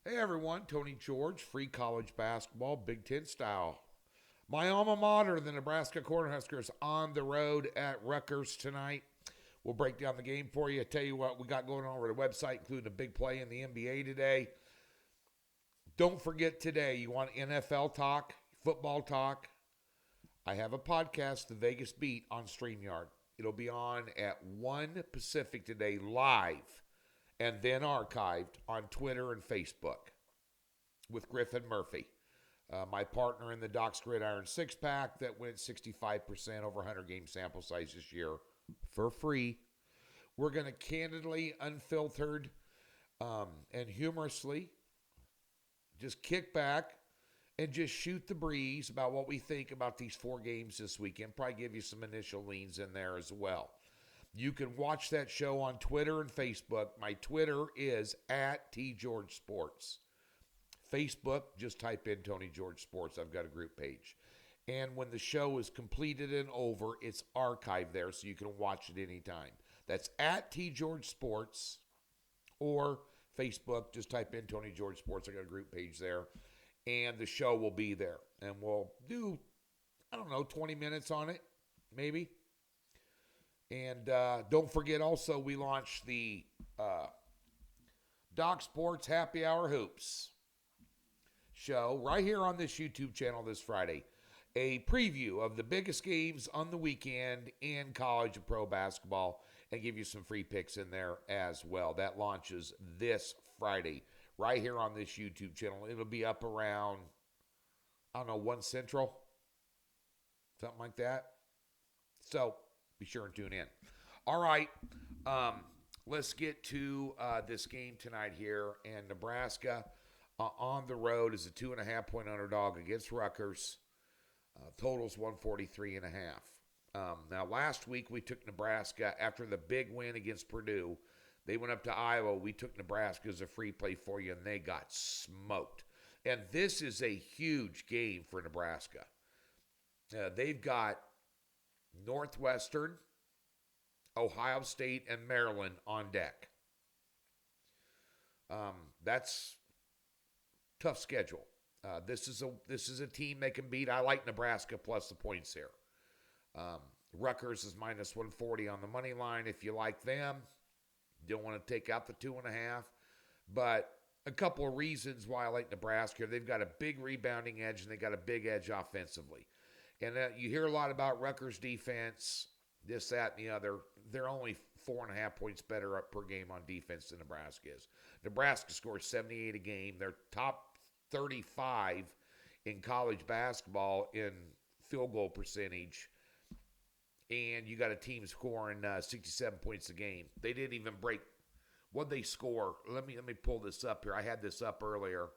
Hey everyone, Tony George, free college basketball, Big Ten style. My alma mater, the Nebraska Cornhuskers, on the road at Rutgers tonight. We'll break down the game for you. Tell you what we got going on over the website, including a big play in the NBA today. Don't forget today, you want NFL talk, football talk. I have a podcast, The Vegas Beat, on StreamYard. It'll be on at 1 Pacific today, live, and then archived on Twitter and Facebook with Griffin Murphy, my partner in the Doc's Gridiron six-pack that went 65% over 100-game sample size this year for free. We're going to candidly, unfiltered, and humorously just kick back and just shoot the breeze about what we think about these 4 games this weekend. Probably give you some initial leans in there as well. You can watch that show on Twitter and Facebook. My Twitter is at TGeorgeSports. Facebook, just type in Tony George Sports. I've got a group page. And when the show is completed and over, it's archived there so you can watch it anytime. That's at TGeorgeSports or Facebook. Just type in Tony George Sports. I got a group page there. And the show will be there. And we'll do, 20 minutes on it, maybe. And don't forget also, we launched the Doc Sports Happy Hour Hoops show right here on this YouTube channel this Friday. A preview of the biggest games on the weekend in college and pro basketball, and give you some free picks in there as well. That launches this Friday right here on this YouTube channel. It'll be up around, 1 Central, something like that. So be sure and tune in. All right, let's get to this game tonight here. And Nebraska on the road is a 2.5-point underdog against Rutgers. Totals 143.5. Now, last week we took Nebraska after the big win against Purdue. They went up to Iowa. We took Nebraska as a free play for you, and they got smoked. And this is a huge game for Nebraska. They've got Northwestern, Ohio State, and Maryland on deck. That's tough schedule. This is a team they can beat. I like Nebraska plus the points here. Rutgers is minus 140 on the money line. If you like them, don't want to take out the 2.5. But a couple of reasons why I like Nebraska. They've got a big rebounding edge, and they got a big edge offensively. And you hear a lot about Rutgers defense, this, that, and the other. They're only 4.5 points better up per game on defense than Nebraska is. Nebraska scores 78 a game. They're top 35 in college basketball in field goal percentage. And you got a team scoring 67 points a game. They didn't even break. What'd they score? Let me pull this up here. I had this up earlier.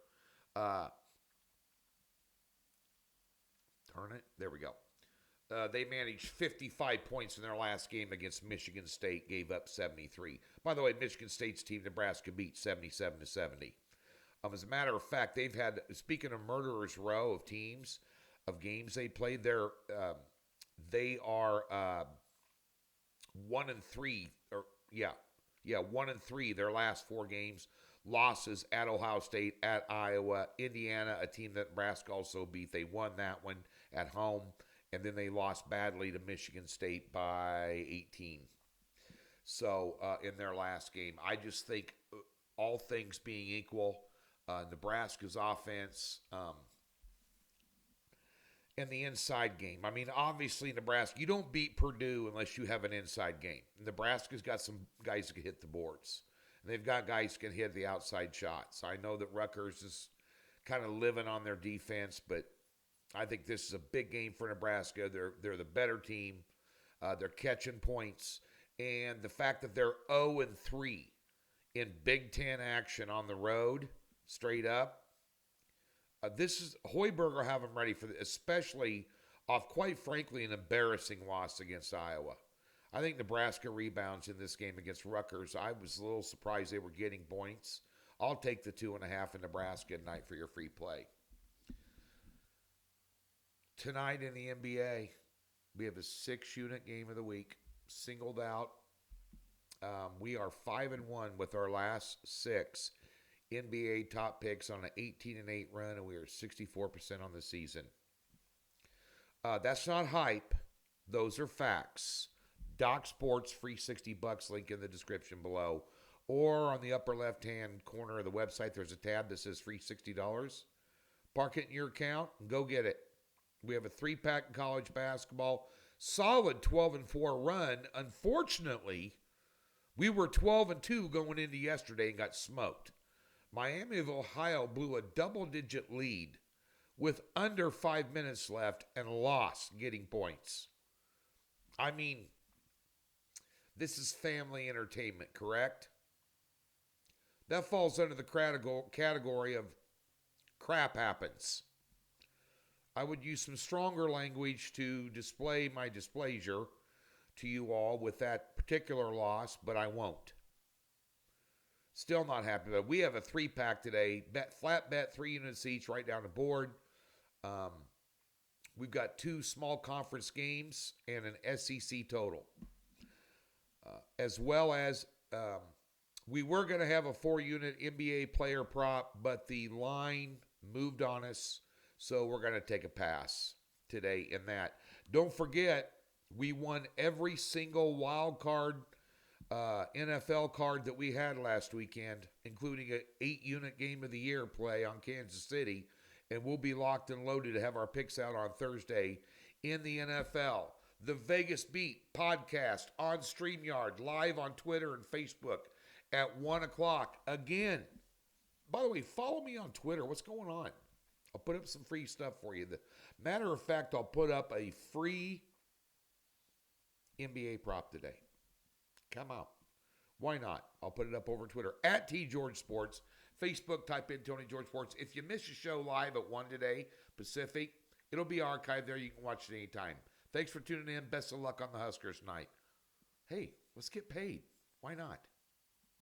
Turn it. There we go. They managed 55 points in their last game against Michigan State, gave up 73. By the way, Michigan State's team, Nebraska, beat 77-70. As a matter of fact, they've had, speaking of murderer's row of teams, of games they played, they are 1-3, 1-3 their last 4 games. Losses at Ohio State, at Iowa, Indiana, a team that Nebraska also beat. They won that one at home, and then they lost badly to Michigan State by 18. So in their last game, I just think all things being equal, Nebraska's offense and the inside game. I mean, obviously, Nebraska, you don't beat Purdue unless you have an inside game. Nebraska's got some guys who can hit the boards. And they've got guys who can hit the outside shots. I know that Rutgers is kind of living on their defense, but I think this is a big game for Nebraska. They're the better team. They're catching points. And the fact that they're 0-3 in Big Ten action on the road, straight up, this is Hoiberg will have them ready for this, especially off, quite frankly, an embarrassing loss against Iowa. I think Nebraska rebounds in this game against Rutgers. I was a little surprised they were getting points. I'll take the 2.5 in Nebraska tonight for your free play. Tonight in the NBA, we have a 6-unit game of the week, singled out. We are 5-1 with our last 6 NBA top picks on an 18-8 run, and we are 64% on the season. That's not hype. Those are facts. Doc Sports, free $60, link in the description below. Or on the upper left-hand corner of the website, there's a tab that says free $60. Park it in your account and go get it. We have a 3-pack in college basketball. Solid 12-4 run. Unfortunately, we were 12-2 going into yesterday and got smoked. Miami of Ohio blew a double-digit lead with under 5 minutes left and lost getting points. I mean, this is family entertainment, correct? That falls under the category of crap happens. I would use some stronger language to display my displeasure to you all with that particular loss, but I won't. Still not happy about it. We have a 3-pack today. Flat bet, 3 units each, right down the board. We've got 2 small conference games and an SEC total. As well as we were going to have a 4-unit NBA player prop, but the line moved on us, so we're going to take a pass today in that. Don't forget, we won every single wild card NFL card that we had last weekend, including an 8-unit game of the year play on Kansas City, and we'll be locked and loaded to have our picks out on Thursday in the NFL. The Vegas Beat podcast on StreamYard, live on Twitter and Facebook at 1 o'clock. Again, by the way, follow me on Twitter. What's going on? I'll put up some free stuff for you. Matter of fact, I'll put up a free NBA prop today. Come out. Why not? I'll put it up over Twitter at TGeorgeSports. Facebook, type in Tony George Sports. If you miss a show live at 1 today, Pacific, it'll be archived there. You can watch it anytime. Thanks for tuning in. Best of luck on the Huskers tonight. Hey, let's get paid. Why not?